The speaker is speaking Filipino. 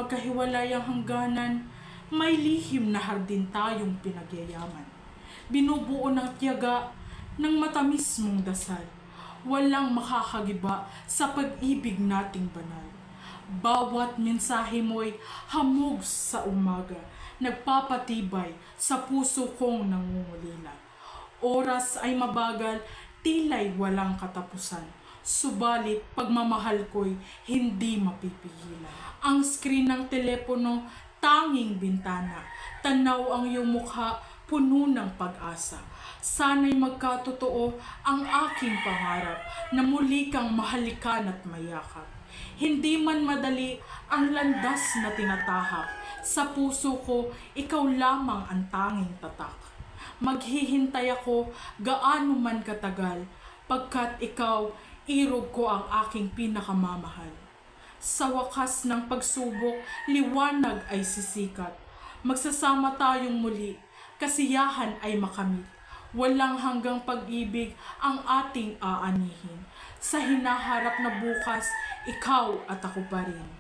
magkahiwalay ang hangganan, may lihim na hardin tayong pinagyayaman. Binubuo ng tiyaga ng matamis mong dasal. Walang makakagiba sa pag-ibig nating banal. Bawat mensahe mo'y hamog sa umaga, nagpapatibay sa puso kong nangungulila. Oras ay mabagal, tila'y walang katapusan. Subalit pagmamahal ko'y hindi mapipigilan. Ang screen ng telepono, tanging bintana. Tanaw ang iyong mukha, puno ng pag-asa. Sana'y magkatotoo ang aking pangarap na muli kang mahalikan at mayakap. Hindi man madali ang landas na tinatahak. Sa puso ko, ikaw lamang ang tanging tatak. Maghihintay ako gaano man katagal, pagkat ikaw, irog ko ang aking pinakamamahal. Sa wakas ng pagsubok, liwanag ay sisikat. Magsasama tayong muli, kasiyahan ay makamit. Walang hanggang pag-ibig ang ating aanihin. Sa hinaharap na bukas, ikaw at ako pa rin.